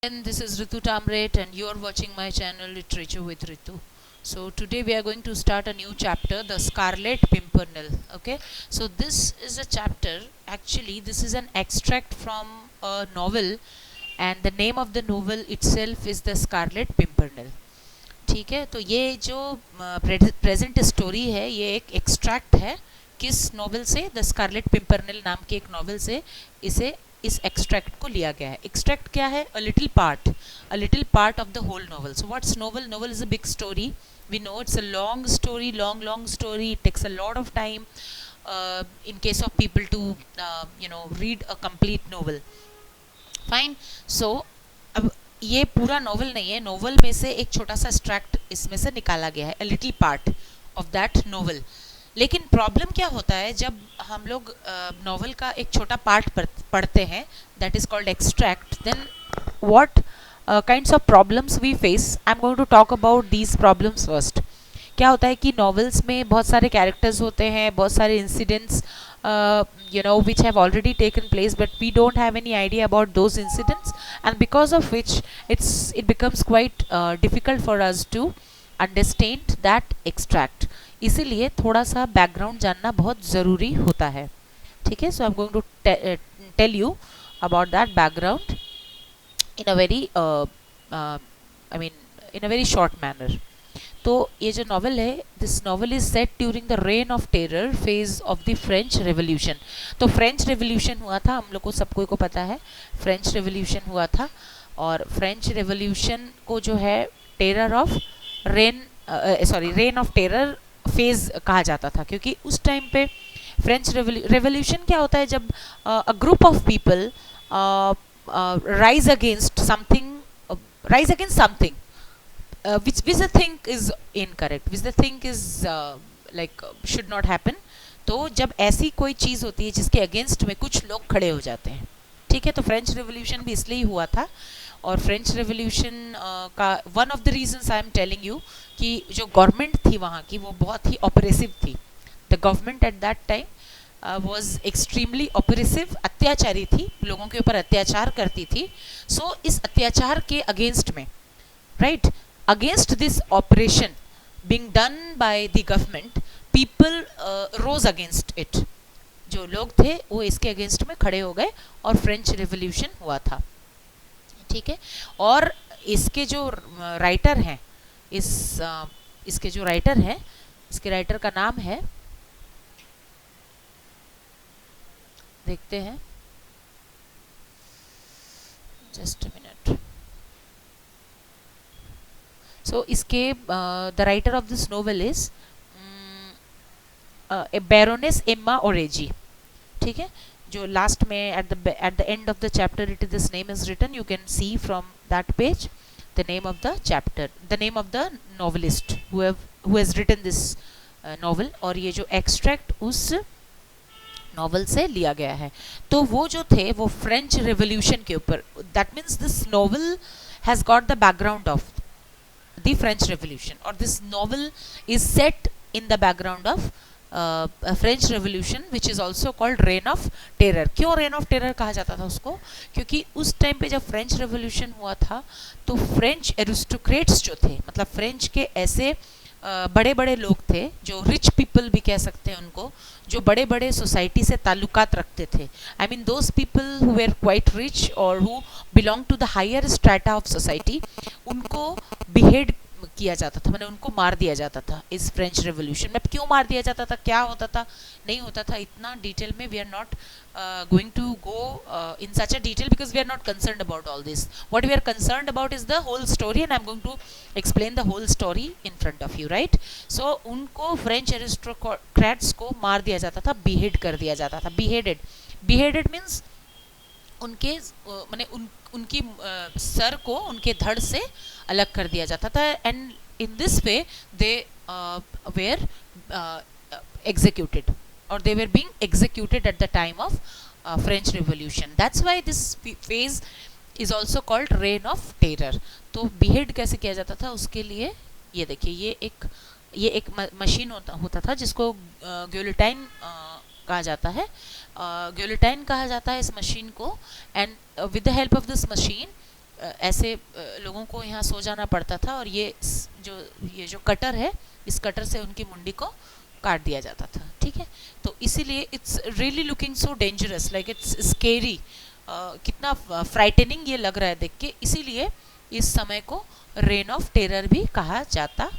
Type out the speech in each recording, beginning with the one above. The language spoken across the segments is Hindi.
And this is Ritu Tamret, and you are watching my channel Literature with Ritu. So today we are going to start a new chapter, The Scarlet Pimpernel. Okay, so this is a chapter. Actually, this is an extract from a novel, and the name of the novel itself is The Scarlet Pimpernel. ठीक है, तो ये जो प्रेजेंट स्टोरी है ये एक एक्सट्रैक्ट है किस नॉवल से, द स्कारलेट पिम्परनेल नाम के एक नॉवल से इसे इस एक्सट्रैक्ट को लिया गया है. एक्सट्रैक्ट क्या है? A little part of the whole novel. So what's novel? Novel is a big story. We know it's a long story, long story. It takes a lot of time in case of people to read a complete novel. Fine. So अब ये पूरा नॉवल नहीं है, नॉवल में से एक छोटा सा एक्सट्रैक्ट इसमें से निकाला गया है, a little part of that novel. लेकिन प्रॉब्लम क्या होता है जब हम लोग नॉवल का एक छोटा पार्ट पढ़ते हैं, that is called extract, then what kinds of problems we face. I am going to talk about these problems first. क्या होता है कि नॉवेल्स में बहुत सारे कैरेक्टर्स होते हैं, बहुत सारे incidents which have already taken place, but we don't have any idea about those incidents, and because of which it becomes quite difficult for us to understand that extract. इसीलिए थोड़ा सा बैकग्राउंड जानना बहुत ज़रूरी होता है. ठीक है, so I am going to tell you about that background in a very I mean in a very short manner. तो ये जो नॉवल है, this novel is set during the rain of terror phase of the French revolution. तो फ्रेंच रेवोल्यूशन हुआ था, हम लोग को सबको को पता है फ्रेंच रेवोल्यूशन हुआ था. और फ्रेंच रेवोल्यूशन को जो है terror of rain of terror phase कहा जाता था, क्योंकि उस टाइम पे फ्रेंच रेवोल्यूशन क्या होता है जब a group of people rise against something, which they think is incorrect, which they think is should not happen. तो जब ऐसी कोई चीज़ होती है जिसके अगेंस्ट में कुछ लोग खड़े हो जाते हैं, ठीक है, तो फ्रेंच रेवोल्यूशन भी इसलिए हुआ था. और फ्रेंच रेवोल्यूशन का one of the reasons I am telling you कि जो गवर्नमेंट थी वहाँ की वो बहुत ही ऑपरेसिव थी. The government at that time was extremely oppressive, अत्याचारी थी, लोगों के ऊपर अत्याचार करती थी. सो इस अत्याचार के अगेंस्ट में, right, against this operation being done by the government, people rose against it. जो लोग थे वो इसके अगेंस्ट में खड़े हो गए और फ्रेंच रेवोल्यूशन हुआ था. ठीक है, और इसके जो राइटर हैं, इसके जो राइटर हैं, इसके राइटर का नाम है, देखते हैं, जस्ट अ मिनट. सो इसके the writer of this novel is Baroness Emma Orczy. ठीक है, जो लास्ट में at the end of the chapter it is this name is written, you can see from that page the name of the chapter, the name of the novelist who has written this novel. और ये जो एक्सट्रैक्ट उस नॉवल से लिया गया है. तो वो जो थे वो फ्रेंच रेवोल्यूशन के ऊपर, that means this novel has got the background of the French revolution, और this novel is set in the background of French revolution which is also called reign of terror. क्यों रेन ऑफ टेरर कहा जाता था उसको? क्योंकि उस टाइम पे जब फ्रेंच रेवोल्यूशन हुआ था तो फ्रेंच एरिस्टोक्रेट्स जो थे, मतलब फ्रेंच के ऐसे बड़े बड़े लोग थे, जो रिच पीपल भी कह सकते हैं उनको, जो बड़े बड़े सोसाइटी से ताल्लुकात रखते थे. I mean those people who were quite rich और who belong to the higher strata of society, उनको बिहेड किया जाता था, मैंने उनको मार दिया जाता था इस फ्रेंच रेवोल्यूशन में. क्यों मार दिया जाता था, क्या होता था, नहीं होता था, इतना डिटेल में we are not going to go in such a detail because we are not concerned about all this. What we are concerned about is the whole story, and I'm going to explain the whole story in front of you, right? So उनको फ्रेंच एरिस्टोक्रेट्स को मार दिया जाता था, behead कर दिया जाता था. beheaded means उनके माने उनकी सर को उनके धड़ से अलग कर दिया जाता था, and in this way they were executed, or they were being executed at the time of French Revolution. That's why this phase is also called reign of terror. तो behead कैसे किया जाता था उसके लिए ये देखिए, ये एक मशीन होता था जिसको ग्योलेटाइन कहा जाता है. गिलोटाइन कहा जाता है इस मशीन को, and with the help of this machine ऐसे लोगों को यहाँ सो जाना पड़ता था, और ये जो कटर है, इस कटर से उनकी मुंडी को काट दिया जाता था। ठीक है, तो इसीलिए it's really looking so dangerous, like it's scary, कितना फ्राइटनिंग ये लग रहा है देख के, इसीलिए इस समय को रेन ऑफ टेरर भी कहा जाता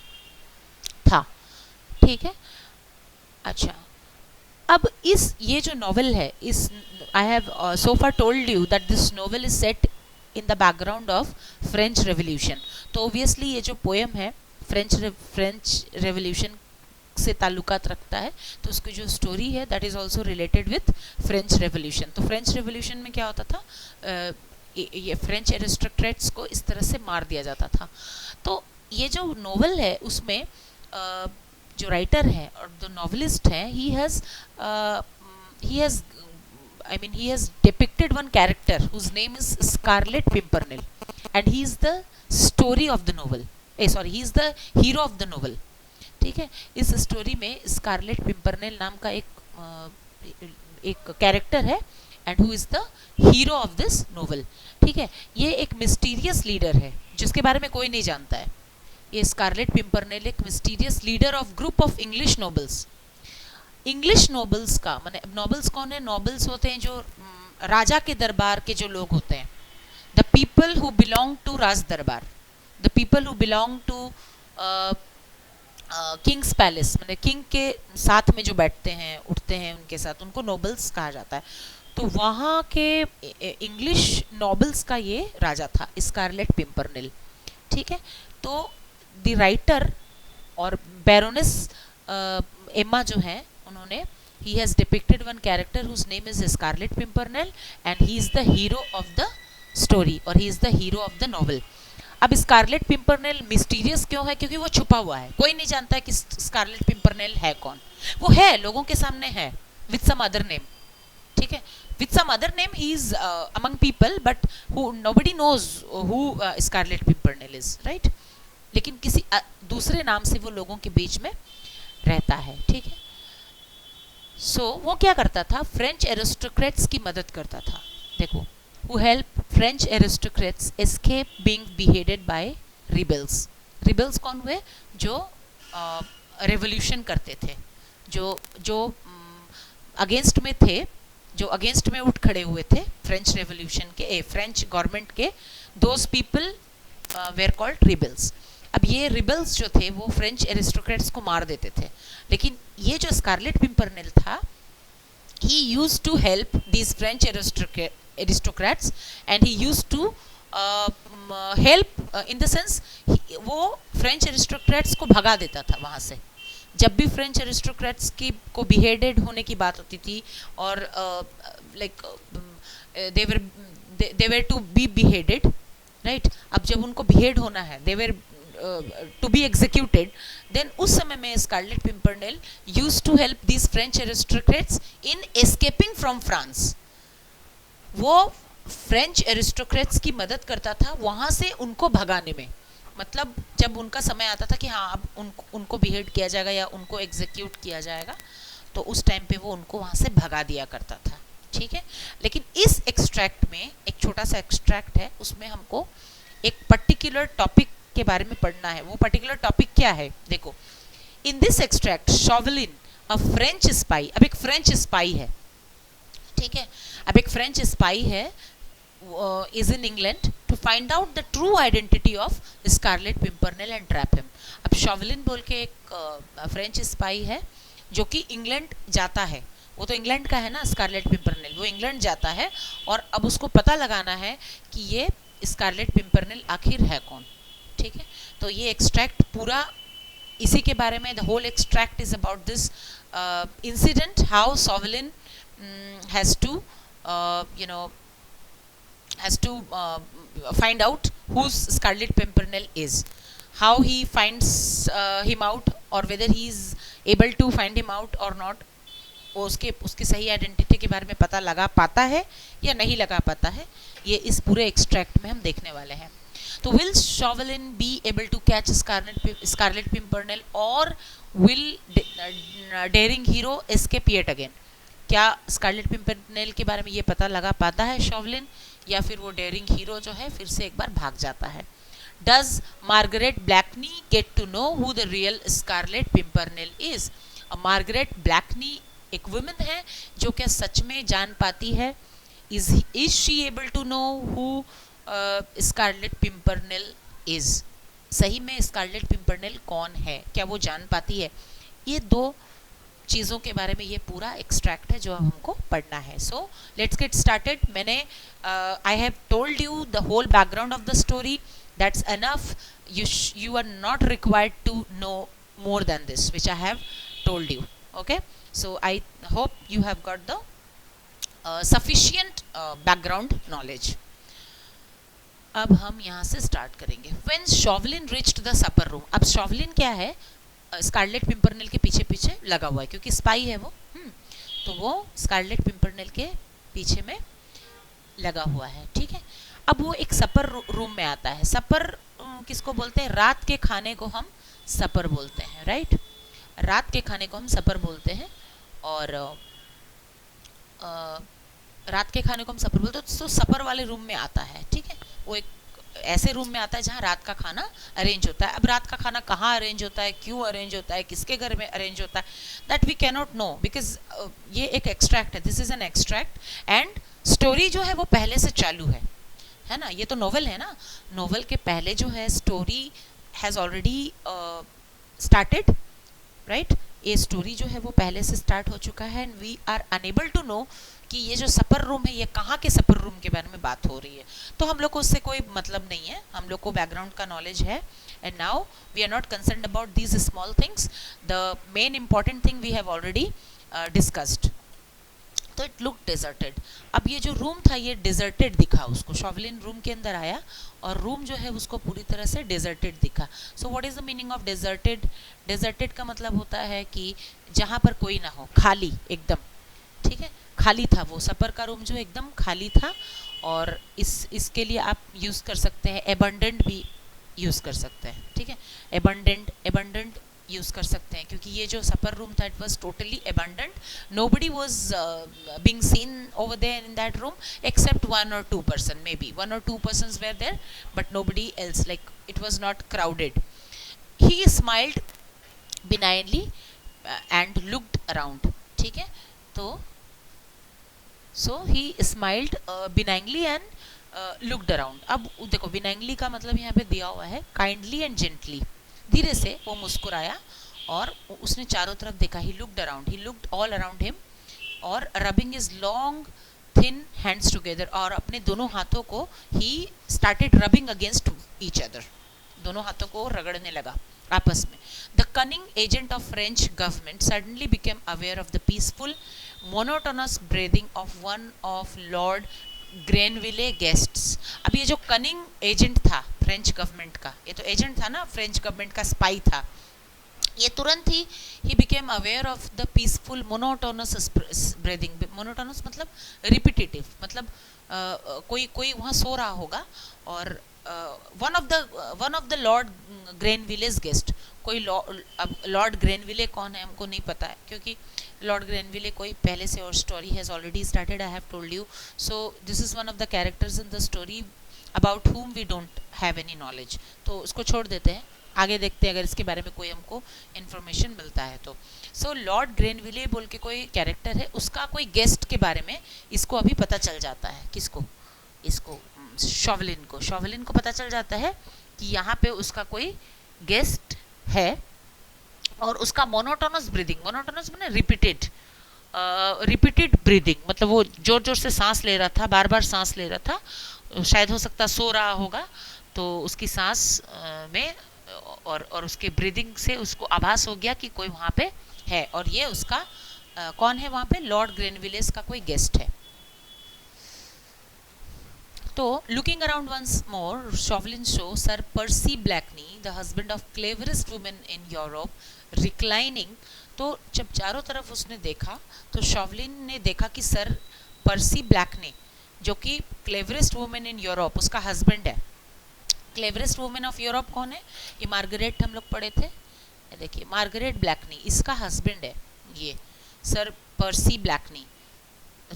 था। ठीक है, अच्छा, अब ये जो नॉवेल है, I have so far told you that this novel is set in the background of French revolution. तो ऑब्वियसली ये जो पोएम है फ्रेंच रेवोल्यूशन से ताल्लुकात रखता है, तो उसकी जो स्टोरी है that is also related with French revolution. तो फ्रेंच रेवोल्यूशन में क्या होता था, ये फ्रेंच एरिस्टोक्रेट्स को इस तरह से मार दिया जाता था। तो ये जो नॉवेल है उसमें जो राइटर है और जो नॉवेलिस्ट है, he has depicted one character whose name is Scarlet Pimpernel, and he is the story of the novel, he is the hero of the novel। ठीक है, इस स्टोरी में स्कारलेट पिंपरनेल नाम का एक कैरेक्टर है, and who is the hero of this novel. ठीक है, ये एक मिस्टीरियस लीडर है जिसके बारे में कोई नहीं जानता है। ये स्कारलेट पिंपरनेल एक mysterious leader of group of English nobles. English nobles का माने, नोबल्स कौन है? नोबल्स होते हैं जो राजा के दरबार के जो लोग होते हैं, the people who belong to राज दरबार, the people who belong to kings palace, मतलब किंग के साथ में जो बैठते हैं उठते हैं उनके साथ, उनको नोबल्स कहा जाता है। तो वहाँ के इंग्लिश नोबल्स का ये राजा था स्कारलेट पिंपरनेल। ठीक है, तो द राइटर और बैरोनेस एम्मा जो है, उन्होंने he has depicted one character whose name is Scarlet Pimpernel, and he is the hero of the story, और he is the hero of the novel। अब स्कारलेट पिंपरनेल मिस्टीरियस क्यों है? क्योंकि वो छुपा हुआ है, कोई नहीं जानता है कि स्कारलेट पिंपरनेल है कौन। वो है, लोगों के सामने है विथ सम अदर नेम। ठीक है, with some other name he is among people, but who nobody knows who Scarlet Pimpernel is, right. लेकिन किसी दूसरे नाम से वो लोगों के बीच में रहता है। ठीक है, सो वो क्या करता था? फ्रेंच एरिस्टोक्रेट्स की मदद करता था। देखो, who help French aristocrats escape being beheaded by rebels। rebels कौन हुए? जो रेवोल्यूशन करते थे, जो अगेंस्ट में थे, जो अगेंस्ट में उठ खड़े हुए थे फ्रेंच रेवोल्यूशन के, फ्रेंच गवर्नमेंट के। Those people where called rebels. अब ये रिबल्स जो थे वो फ्रेंच एरिस्टोक्रेट्स को मार देते थे, लेकिन ये जो स्कारलेट पिंपरनेल था, he used to help these French aristocrats, and he used to help in the sense वो फ्रेंच एरिस्टोक्रेट्स को भगा देता था वहाँ से। जब भी फ्रेंच एरिस्टोक्रेट्स की को बिहेडेड होने की बात होती थी, और like they were to be beheaded, right. अब जब उनको बिहेड होना है, they were to be executed, then उस समय में Scarlett पिंपरनेल used to help these French aristocrats in escaping from France। वो फ्रेंच एरिस्टोक्रेट्स की मदद करता था वहाँ से उनको भगाने में। मतलब जब उनका समय आता था कि हाँ अब उनको बिहेड किया जाएगा या उनको एग्जीक्यूट किया जाएगा, तो उस टाइम पे वो उनको वहाँ से भगा दिया करता था। ठीक है, लेकिन इस एक्सट्रैक्ट में एक छोटा सा एक्सट्रैक्ट है, उसमें हमको एक पर्टिकुलर टॉपिक के बारे में पढ़ना है। वो पर्टिकुलर टॉपिक क्या है? देखो, in this extract Chauvelin a French spy, अब एक फ्रेंच स्पाई है। ठीक है, अब एक फ्रेंच स्पाई है, is in England to find out the true identity of Scarlet Pimpernel and trap him. अब शॉवलिन बोल के एक फ्रेंच स्पाई है जो कि इंग्लैंड जाता है। वो तो इंग्लैंड का है ना स्कारलेट पिंपरनेल, वो इंग्लैंड जाता है और अब उसको पता लगाना है कि ये स्कारलेट पिंपरनेल आखिर है कौन। ठीक है, तो ये एक्सट्रैक्ट पूरा इसी के बारे में, the whole extract is about this incident, how Chauvelin has to find out who Scarlet Pimpernel is, how he finds him out, or whether he is able to find him out or not। उसके सही आइडेंटिटी के बारे में पता लगा पाता है या नहीं लगा पाता है, ये इस पूरे एक्सट्रैक्ट में हम देखने वाले हैं। तो will Chauvelin be able to catch Scarlet Pimpernel, or will daring hero escape yet again? क्या स्कारलेट पिंपरनेल के बारे में ये पता लगा पाता है शॉवलिन, या फिर वो डेयरिंग हीरो जो है फिर से एक बार भाग जाता है. Does Marguerite Blakeney get to know who the real Scarlet Pimpernel is. Marguerite Blakeney एक वुमेन है जो क्या सच में जान पाती है. Is she able to know who Scarlet Pimpernel is. सही में स्कारलेट पिंपरनेल कौन है, क्या वो जान पाती है. ये दो चीज़ों के बारे में ये पूरा एक्सट्रैक्ट है जो हमको पढ़ना है. So let's get started. मैंने I have told you the whole background of the story. That's enough. you are not required to know more than this which I have told you. Okay, so I hope you have got the sufficient background knowledge. अब हम यहाँ से स्टार्ट करेंगे. When Chauvelin reached the supper room. अब Chauvelin क्या है, स्कारलेट पिंपरनेल के पीछे पीछे लगा हुआ है क्योंकि स्पाई है वो. तो वो स्कारलेट पिंपरनेल के पीछे में लगा हुआ है. ठीक है. अब वो एक सपर रूम में आता है. सपर किसको बोलते हैं, रात के खाने को हम सपर बोलते हैं. राइट, रात के खाने को हम सपर बोलते हैं. और रात के खाने को हम सपर बोलते हैं. तो सपर वाले रूम में आता है. ठीक है, वो एक ऐसे रूम में आता है जहाँ रात का खाना अरेंज होता है. अब रात का खाना कहाँ अरेंज होता है, क्यों अरेंज होता है, किसके घर में अरेंज होता है, that we can not know because ये एक एक्सट्रैक्ट है. This is an extract and story जो है वो पहले से चालू है ना. ये तो नोवेल है ना. नोवेल के पहले जो है story has already started. Right, ये स्टोरी जो है वो पहले से स्टार्ट हो चुका है and we are unable to know कि ये जो सपर रूम है ये कहाँ के सपर रूम के बारे में बात हो रही है. तो हम लोग को उससे कोई मतलब नहीं है, हम लोग को बैकग्राउंड का नॉलेज है. And now we are not concerned about these small things. The main important thing we have already discussed. तो इट लुक डिजर्टेड. अब ये जो रूम था ये डिजर्टेड दिखा उसको. शॉवलिन रूम के अंदर आया और रूम जो है उसको पूरी तरह से डिजर्टेड दिखा. So what is the meaning of deserted. Deserted का मतलब होता है कि जहाँ पर कोई ना हो, खाली एकदम. ठीक है, खाली था वो सपर का रूम जो एकदम खाली था. और इसके लिए आप यूज़ कर सकते हैं एबंडेंट भी यूज़ कर सकते हैं. ठीक है, एबंडेंट यूज़ कर सकते हैं क्योंकि ये जो सपर रूम था it was totally abundant. Nobody was being seen over there in that room except 1 or 2 person. Maybe 1 or 2 persons were there but nobody else. Like it was not crowded. He smiled benignly and looked around. ठीक है, तो so he smiled benignly and looked around. अब देखो benignly का मतलब यहाँ पे दिया हुआ है kindly and gently. धीरे से वो मुस्कुराया और उसने चारों तरफ देखा. he looked all around him और rubbing his long thin hands together. और अपने दोनों हाथों को he started rubbing against each other. दोनों हाथों को रगड़ने लगा आपस में. The cunning agent of French government suddenly became aware of the peaceful monotonous breathing of one of Lord Grenville guests. अब ये जो कनिंग एजेंट था फ्रेंच गवर्नमेंट का, ये तो एजेंट था ना, फ्रेंच गवर्नमेंट का स्पाई था. ये तुरंत ही he became aware of the peaceful monotonous breathing. monotonous मतलब repetitive, मतलब कोई वहाँ सो रहा होगा और one of the Lord Grenville's guest. कोई अब लॉर्ड ग्रेनविले कौन है हमको नहीं पता है क्योंकि लॉर्ड ग्रेनविले कोई पहले से और story has already started. I have told you. So this is one of the characters in the story about whom we don't have any knowledge. तो उसको छोड़ देते हैं, आगे देखते हैं अगर इसके बारे में कोई हमको इन्फॉर्मेशन मिलता है तो. सो लॉर्ड ग्रेनविले बोल के कोई कैरेक्टर है, उसका कोई गेस्ट के बारे में इसको अभी पता चल जाता है. किसको, इसको शॉवलिन को पता चल जाता है कि यहाँ पे उसका कोई गेस्ट है और उसका मोनोटोनस माने रिपीटेड ब्रीदिंग. मतलब वो जोर जोर से सांस ले रहा था, बार बार सांस ले रहा था. शायद हो सकता सो रहा होगा तो उसकी सांस में और उसके ब्रीदिंग से उसको आभास हो गया कि कोई वहाँ पे है और ये उसका कौन है वहाँ पे, लॉर्ड ग्रेनविलेस का कोई गेस्ट है. तो looking around once more Chauvelin saw sir Percy Blakeney the husband of cleverest women in Europe reclining. तो जब चारों तरफ उसने देखा तो शॉवलिन ने देखा कि सर पर्सी ब्लैकनी जो कि क्लेवरेस्ट वुमेन इन यूरोप उसका हस्बैंड है. क्लेवरेस्ट वुमेन ऑफ यूरोप कौन है, ये मार्गरेट हम लोग पढ़े थे. देखिए मार्गरेट ब्लैकनी इसका हस्बैंड है ये सर पर्सी ब्लैकनी.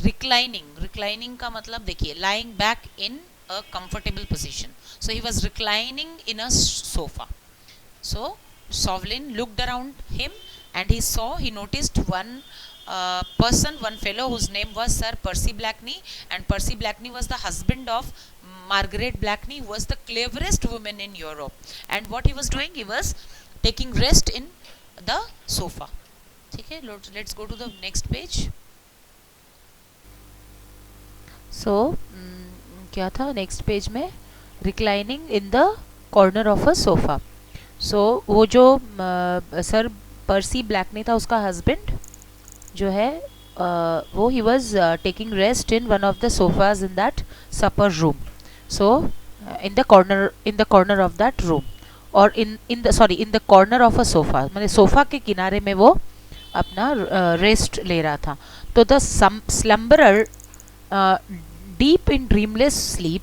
रिक्लाइनिंग का मतलब देखिए, lying back in a comfortable position. So he was reclining in a sofa. So Sovlin looked around him and he noticed one person, one fellow whose name was Sir Percy Blakeney, and Percy Blakeney was the husband of Margaret Blakeney, who was the cleverest woman in Europe. And what he was doing, he was taking rest in the sofa. Okay, let's go to the next page. So क्या था नेक्स्ट पेज में, reclining in the corner of a sofa. So वो जो सर पर्सी ब्लैकनी था, उसका हस्बैंड जो है वो he was taking rest in one of the sofas in that supper room. So in the corner of that room, और in the corner of a sofa, मतलब सोफा के किनारे में वो अपना रेस्ट ले रहा था. तो the स्लम्बरर deep in dreamless sleep.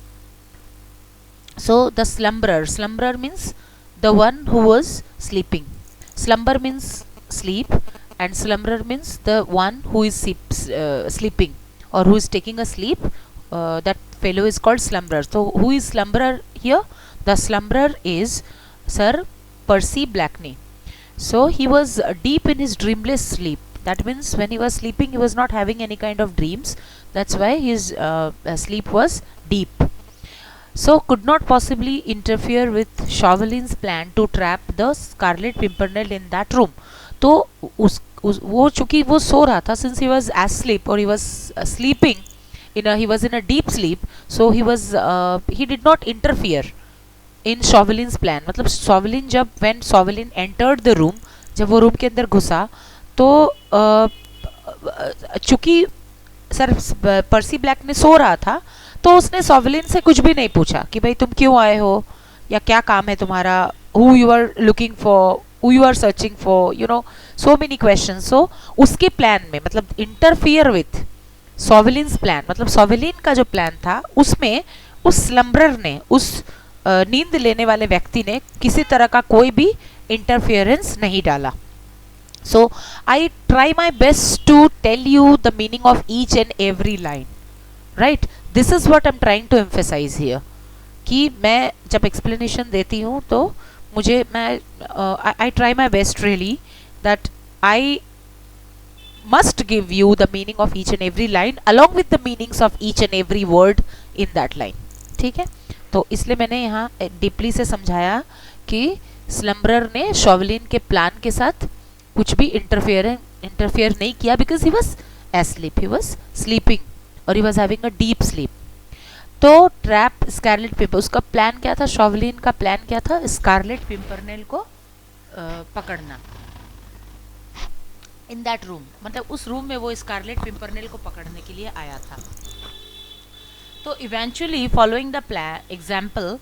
So the slumberer means the one who was sleeping. Slumber means sleep, and slumberer means the one who is sleeping, or who is taking a sleep. That fellow is called slumberer. So who is slumberer here? The slumberer is Sir Percy Blakeney. So he was deep in his dreamless sleep. That means when he was sleeping, he was not having any kind of dreams. That's why his sleep was deep. So could not possibly interfere with Chauvelin's plan to trap the Scarlet Pimpernel in that room. तो वो चूंकि वो सो रहा था, since he was asleep, or he was sleeping he was in a deep sleep, so he did not interfere in Chauvelin's plan. मतलब Chauvelin when Chauvelin entered the room, जब वो रूम के अंदर घुसा, तो चूंकि सर पर्सी ब्लैक ने सो रहा था, तो उसने सॉवलिन से कुछ भी नहीं पूछा कि भाई तुम क्यों आए हो, या क्या काम है तुम्हारा, who you are looking for, who you are searching for, you know, so many question. So उसके प्लान में, मतलब इंटरफियर विथ सॉवलिन्स प्लान, मतलब सॉवलिन का जो प्लान था उसमें उस स्लम्बरर ने, उस नींद लेने वाले व्यक्ति ने किसी तरह का कोई भी इंटरफियरेंस नहीं डाला. So I try my best to tell you the meaning of each and every line, right? This is what I'm trying to emphasize here. कि मैं जब explanation देती हूँ तो मुझे I try my best really that I must give you the meaning of each and every line along with the meanings of each and every word in that line. ठीक है, तो इसलिए मैंने यहाँ डीपली से समझाया कि स्लम्बरर ने शॉवलिन के प्लान के साथ कुछ भी इंटरफेयर नहीं किया, because he was asleep, he was sleeping, और he was having a deep sleep. तो ट्रैप स्कारलेट पिंपर, उसका प्लान क्या था, शॉवलिन का प्लान क्या था, स्कारलेट पिंपरनेल को पकड़ना इन दैट रूम, मतलब उस रूम में वो स्कारलेट पिंपरनेल को पकड़ने के लिए आया था. तो eventually following the plan example,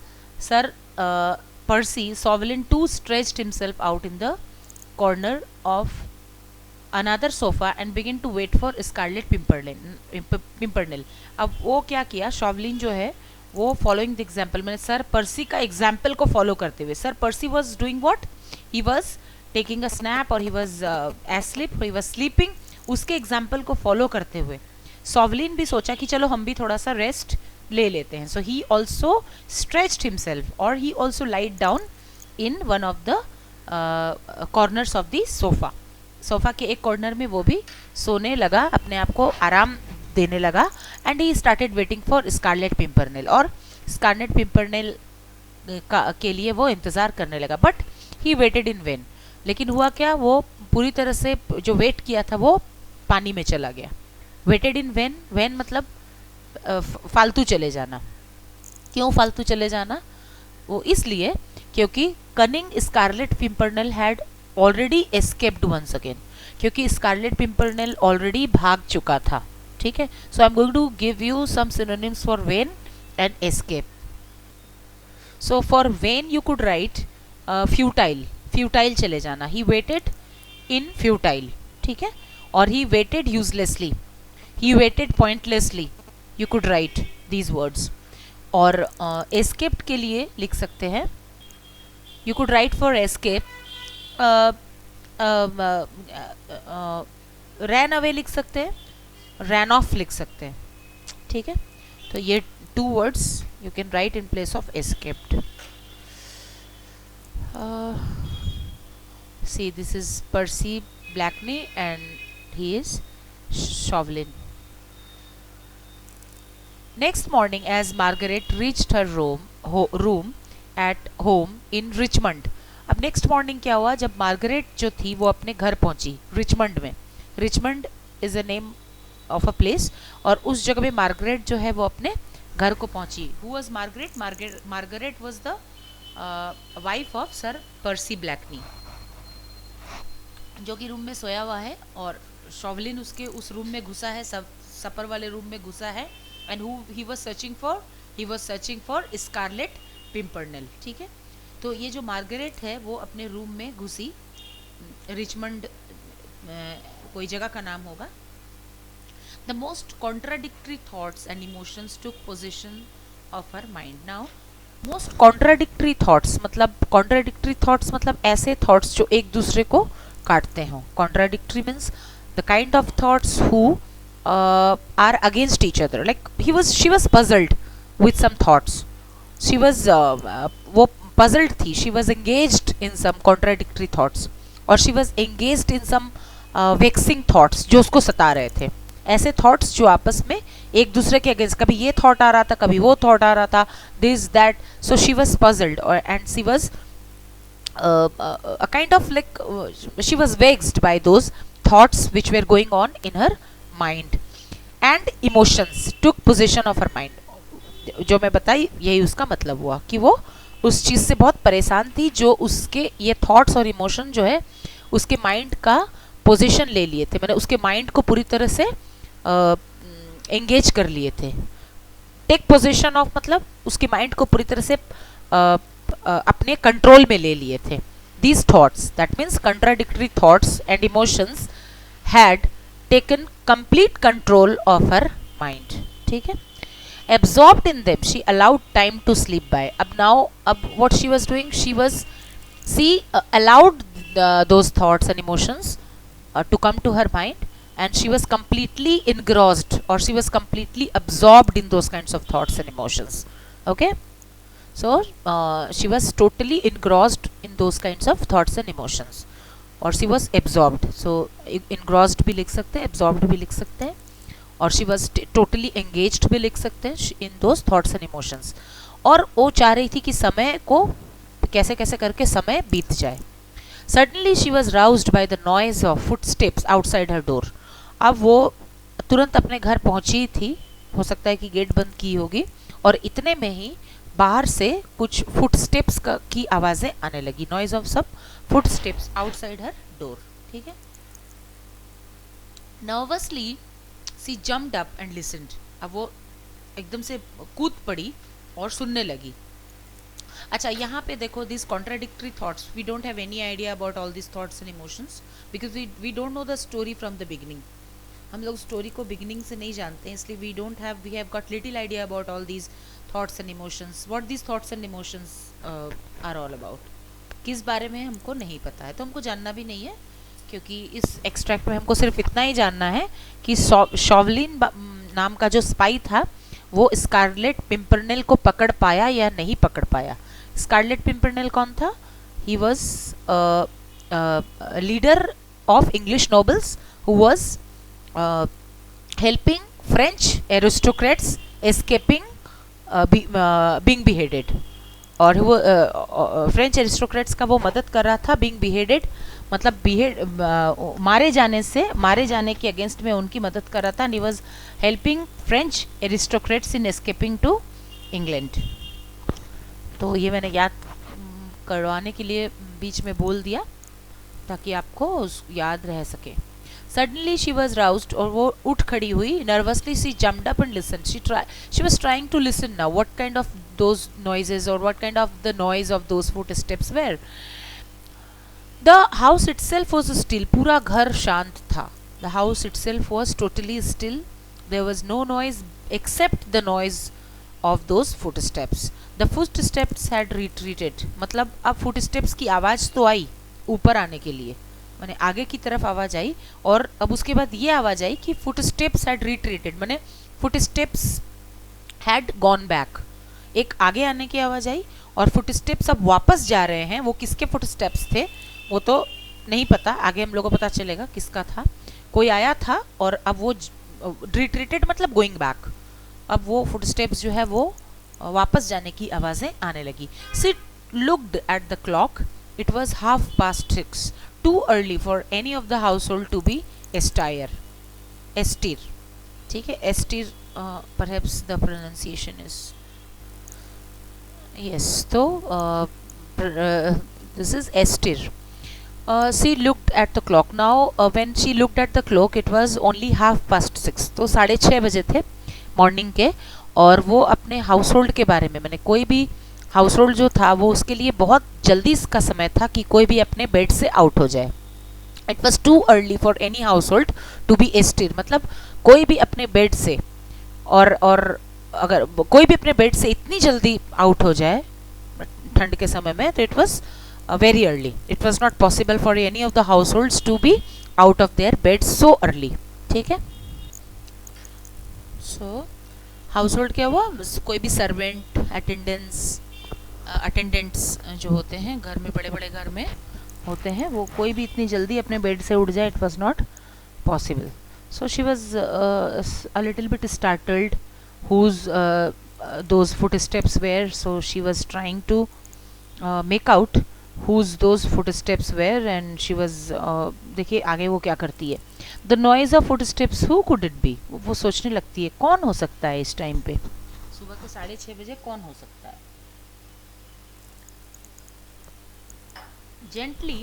sir Percy Chauvelin too stretched himself out in the corner of another sofa and begin to wait for Scarlet Pimpernel. अब वो क्या किया, शॉवलिन जो है वो फॉलोइंग द एग्जाम्पल, मैंने सर पर्सी का एग्जाम्पल को फॉलो करते हुए, sir Percy was doing what, he was taking a snap, और he was asleep, he was sleeping, उसके एग्जाम्पल को फॉलो करते हुए सॉवलिन भी सोचा कि चलो हम भी थोड़ा सा रेस्ट ले लेते हैं. So he also stretched himself, और he also lied down in one of the corners of the sofa. Sofa के एक कॉर्नर में वो भी सोने लगा, अपने आप को आराम देने लगा. And he started waiting for Scarlet Pimpernel, और स्कारलेट पिंपरनेल के लिए वो इंतज़ार करने लगा. But he waited in vain, लेकिन हुआ क्या, वो पूरी तरह से जो वेट किया था वो पानी में चला गया. वेटेड इन वेन, वेन मतलब फालतू चले जाना. क्यों फालतू चले जाना, वो इसलिए क्योंकि cunning Scarlet Pimpernel had already escaped once again, क्योंकि स्कारलेट पिंपरनेल ऑलरेडी भाग चुका था. ठीक है, so I am going to give you some synonyms for vain and escape. So for vain you could write futile, futile चले जाना, ही वेटेड इन फ्यूटाइल. ठीक है, और he waited uselessly, he waited pointlessly, you could write these words. और एस्केप्ड के लिए लिख सकते हैं, you could write for escape ran away लिख सकते हैं, ran off लिख सकते हैं, ठीक है। तो ये 2 words you can write in place of escaped. See, this is Percy Blakeney and he is Chauvelin. Next morning, as Margaret reached her room at home in Richmond. अब नेक्स्ट मॉर्निंग क्या हुआ, जब मार्गरेट जो थी वो अपने घर पहुंची रिचमंड में. Richmond is a name of a place, और उस जगह पे मार्गरेट जो है वो अपने घर को पहुंची. Who was Marguerite? Marguerite was the wife of sir Percy Blakeney, जो कि रूम में सोया हुआ है, और शॉवलिन उसके उस रूम में घुसा है, सब सपर वाले रूम में घुसा है. And who he was searching for Scarlet Pimpernel, ठीक है. तो ये जो मार्गरेट है वो अपने रूम में घुसी, रिचमंड कोई जगह का नाम होगा. The most contradictory thoughts and emotions took possession of her mind. Now most contradictory thoughts मतलब ऐसे थॉट्स जो एक दूसरे को काटते हों. Contradictory means the kind of thoughts who are against each other. Like she was puzzled with some thoughts. She was वो puzzled थी. she was engaged in some contradictory thoughts, और she was engaged in some vexing thoughts जो उसको सता रहे थे. ऐसे thoughts जो आपस में एक दूसरे के अगेंस्ट, कभी ये thought आ रहा था, कभी वो thought आ रहा था, this that. so she was puzzled, and she was a kind of like she was vexed by those thoughts which were going on in her mind, and emotions took possession of her mind. जो मैं बताई यही उसका मतलब हुआ कि वो उस चीज़ से बहुत परेशान थी जो उसके ये थॉट्स और इमोशन जो है उसके माइंड का पोजीशन ले लिए थे. मैंने उसके माइंड को पूरी तरह से एंगेज कर लिए थे. टेक पोजीशन ऑफ मतलब उसके माइंड को पूरी तरह से अपने कंट्रोल में ले लिए थे. These thoughts, that means contradictory thoughts and emotions had taken complete control of her mind, ठीक है. Absorbed in them, she allowed time to slip by. What she was doing, she allowed those thoughts and emotions to come to her mind, and she was completely engrossed, or she was completely absorbed in those kinds of thoughts and emotions. Okay, so she was totally engrossed in those kinds of thoughts and emotions, or she was absorbed. So engrossed भी लिख सकते हैं, absorbed भी लिख सकते हैं, और शी वॉज टोटली एंगेज्ड भी लिख सकते हैं in those thoughts and emotions. और वो चाह रही थी कि समय को कैसे कैसे करके समय बीत जाए. Suddenly she was roused by the noise of footsteps outside her door. अब वो तुरंत अपने घर पहुंची थी, हो सकता है कि गेट बंद की होगी, और इतने में ही बाहर से कुछ फुट स्टेप्स की आवाज़ें आने लगी. नॉइज ऑफ सब footsteps outside her door, ठीक है. Nervously she jumped up and listened. अब वो एकदम से कूद पड़ी और सुनने लगी. अच्छा, यहाँ पे देखो, this contradictory thoughts, we don't have any idea about all this thoughts and emotions because we don't know the story from the beginning. हम लोग स्टोरी को बिगिनिंग से नहीं जानते हैं, इसलिए we have got little idea about all these thoughts and emotions. What these thoughts and emotions are all about, किस बारे में हमको नहीं पता है, तो हमको जानना भी नहीं है, क्योंकि इस एक्सट्रैक्ट में हमको सिर्फ इतना ही जानना है कि शॉवलिन नाम का जो स्पाई था वो स्कारलेट पिम्परनेल को पकड़ पाया या नहीं पकड़ पाया. स्कारलेट पिम्परनेल कौन था? He was leader of English nobles who was helping French aristocrats escaping being beheaded. और वो फ्रेंच एरिस्टोक्रेट्स का वो मदद कर रहा था बीइंग बिहेडेड, मतलब मारे जाने के अगेंस्ट में उनकी मदद कर रहा था. And he was helping French aristocrats in escaping to England. तो ये मैंने याद करवाने के लिए बीच में बोल दिया ताकि आपको याद रह सके. सडनली शी वॉज राउज्ड, और वो उठ खड़ी हुई. Nervously she jumped up and listen. She was trying to listen now what kind of those noises or what kind of the noise of those footsteps were. The house itself was still. पूरा घर शांत था. The house itself was totally still. There was no noise except the noise of those footsteps. The footsteps had retreated. मतलब अब footsteps की आवाज़ तो आई ऊपर आने के लिए, माने आगे की तरफ आवाज आई, और अब उसके बाद ये आवाज आई कि फुटस्टेप्स हैड रिट्रीटेड, माने फुटस्टेप्स हैड गॉन बैक। एक आगे आने की आवाज आई और फुटस्टेप्स अब वापस जा रहे हैं। वो किसके फुटस्टेप्स थे वो तो नहीं पता, आगे हम लोगों को पता चलेगा किसका था। कोई आया था और अब वो रिट्रीटेड मतलब गोइंग बैक। अब वो फुटस्टेप्स जो है वो वापस जाने की आवाजें आने लगी। She looked at the clock, it was 6:30, too early for any of the household to be astir, astir, ठीक है, astir, perhaps the pronunciation is yes, so this is Esther. She looked at the clock now. When she looked at the clock, it was only 6:30. तो 6:30 बजे थे मॉर्निंग के, और वो अपने हाउस होल्ड के बारे में, मैंने कोई भी हाउस होल्ड जो था वो उसके लिए बहुत जल्दी का समय था कि कोई भी अपने बेड से आउट हो जाए। It was too early for any household to be astir, मतलब कोई भी अपने बेड से, और अगर कोई भी अपने बेड से इतनी जल्दी आउट हो जाए ठंड के समय में, तो it was very early. It was not possible for any of the households to be out of their bed so early, ठीक है। सो हाउस होल्ड क्या हुआ, कोई भी सर्वेंट, अटेंडेंट्स जो होते हैं घर में, बड़े बड़े घर में होते हैं, वो कोई भी इतनी जल्दी अपने बेड से उठ जाए, it was not possible. So she was a little bit startled whose those footsteps were, so she was trying to make out whose those footsteps were, and she was देखिए आगे वो क्या करती है, the noise of footsteps, who could it be, वो सोचने लगती है कौन हो सकता है इस टाइम पे, सुबह के 6:30 बजे कौन हो सकता है। gently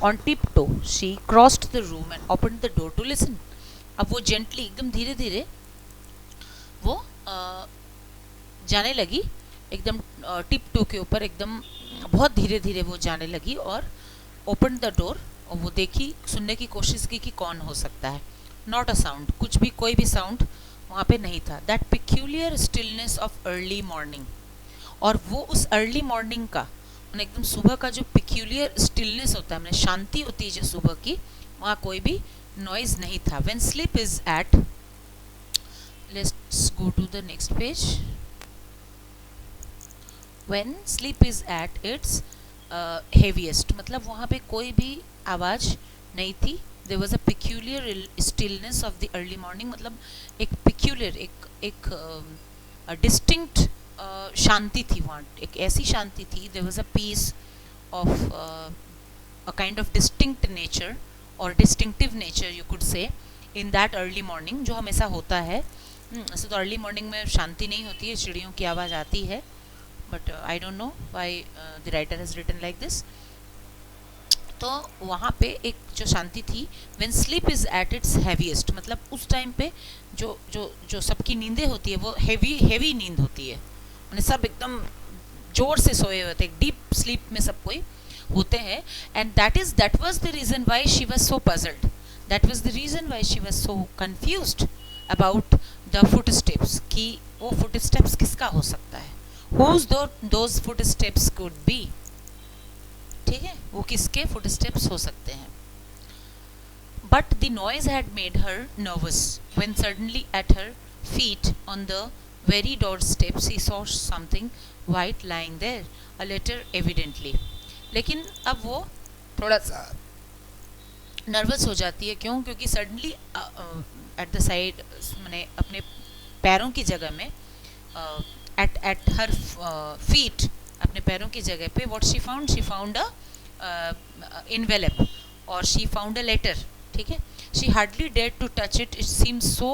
on tiptoe she crossed the room and opened the door to listen। अब वो gently एकदम धीरे धीरे वो जाने लगी, एकदम टिप टू के ऊपर, एकदम बहुत धीरे धीरे वो जाने लगी और ओपन द डोर, और वो देखी, सुनने की कोशिश की कि कौन हो सकता है। नॉट अ साउंड, कुछ भी, कोई भी साउंड वहाँ पे नहीं था। That peculiar stillness of early morning, और वो उस अर्ली मॉर्निंग का, एकदम सुबह का जो पिक्यूलियर स्टिलनेस होता है, शांति होती है जो सुबह की, वहाँ कोई भी नॉइज नहीं था। When sleep is at, let's go to the next page. When sleep is at its heaviest, मतलब वहाँ पे कोई भी आवाज नहीं थी। There was a peculiar stillness of the early morning, मतलब एक peculiar, एक distinct शांति थी वहाँ, एक ऐसी शांति थी। There was a peace of a kind of distinct nature or distinctive nature you could say in that early morning, जो हमेशा होता है। ऐसे तो अर्ली मॉर्निंग में शांति नहीं होती है, चिड़ियों की आवाज़ आती है, but I don't know why the writer has written like this. तो वहाँ पे एक जो शांति थी, when sleep is at its heaviest, मतलब उस टाइम पे जो जो जो सबकी नींदें होती है वो हैवी नींद होती है, मैंने सब एकदम जोर से सोए हुए थे, एक डीप स्लीप में सब कोई होते हैं। And that was the reason why she was so puzzled, that was the reason why she was so confused about the footsteps, कि वो फुटस्टेप्स किसका हो सकता है, whose those footsteps could be, ठीक है, वो किसके फुटस्टेप्स हो सकते हैं। But the noise had made her nervous when suddenly at her feet on the very doorstep she saw something white lying there, a letter evidently। लेकिन अब वो थोड़ा सा नर्वस हो जाती है, क्यों, क्योंकि सडनली एट द साइड, मैंने अपने पैरों की जगह में, एट हर फीट, अपने पैरों की जगह पे, what she found a envelope, और शी फाउंड अ लेटर, ठीक है। She hardly dare to touch it, it seemed so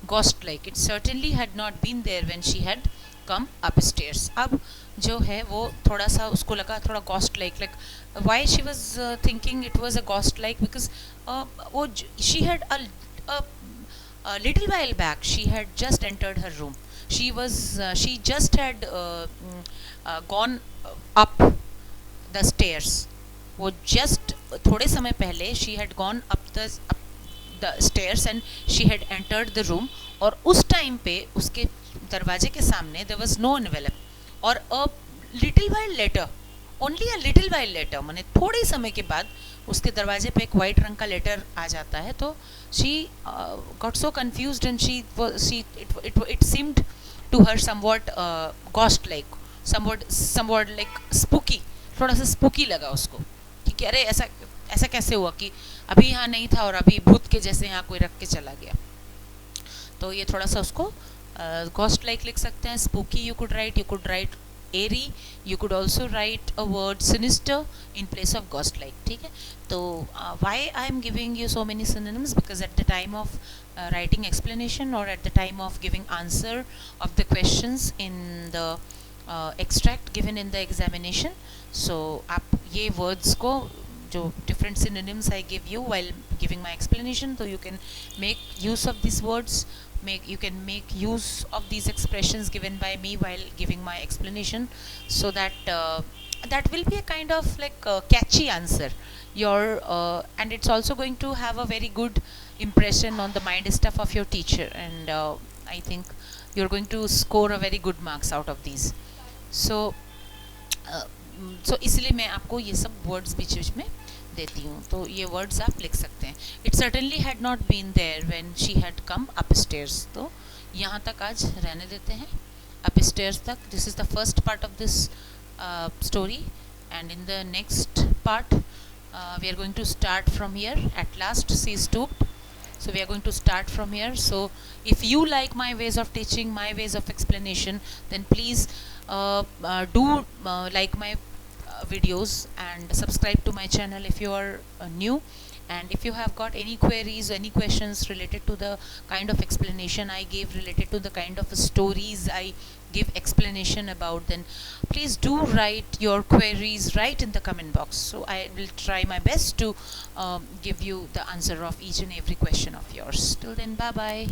ghost like, it certainly had not been there when she had come upstairs. अब जो है वो थोड़ा सा उसको लगा, थोड़ा ghost like why she was thinking it was a ghost like, because वो she had a little while back she had just entered her room, she just had gone up the stairs, वो just थोड़े समय पहले she had gone up the stairs and she had entered the room, और उस टाइम पे उसके दरवाजे के सामने there was no envelope, और a little while later, only a little while later, मैंने थोड़े समय के बाद उसके दरवाजे पे एक वाइट रंग का लेटर आ जाता है. तो she got so confused and she it seemed to her somewhat ghost like, somewhat like spooky, थोड़ा सा स्पूकी लगा उसको कि अरे ऐसा ऐसा कैसे हुआ कि अभी यहाँ नहीं था और अभी भूत के जैसे यहाँ कोई रख के चला गया. तो ये थोड़ा सा उसको गॉस्ट लाइक लिख सकते हैं. Spooky you could write eerie, you could also write a word sinister in place of ghost like. ठीक है. तो why I am giving you so many synonyms, because at the time of writing explanation or at the time of giving answer of the questions in the extract given in the examination. So आप ये words को जो different synonyms I give you while giving my explanation, so you can make use of these words, you can make use of these expressions given by me while giving my explanation, so that that will be a kind of like catchy answer. And it's also going to have a very good impression on the mind stuff of your teacher, and I think you're going to score a very good marks out of these. So इसलिए मैं आपको ये सब वर्ड्स बीच बीच में देती हूँ. तो ये वर्ड्स आप लिख सकते हैं. It certainly had not been there when she had come upstairs. तो यहाँ तक आज रहने देते हैं, अपस्टेयर्स तक. This is the first part of this story, and in the next part we are going to start from here. At last she stooped, so we are going to start from here. So if you like my ways of teaching, my ways of explanation, then please do like my videos and subscribe to my channel if you are new. And if you have got any queries, any questions related to the kind of explanation I gave, related to the kind of stories I give explanation about, then please do write your queries right in the comment box. So I will try my best to give you the answer of each and every question of yours. Till then, bye bye.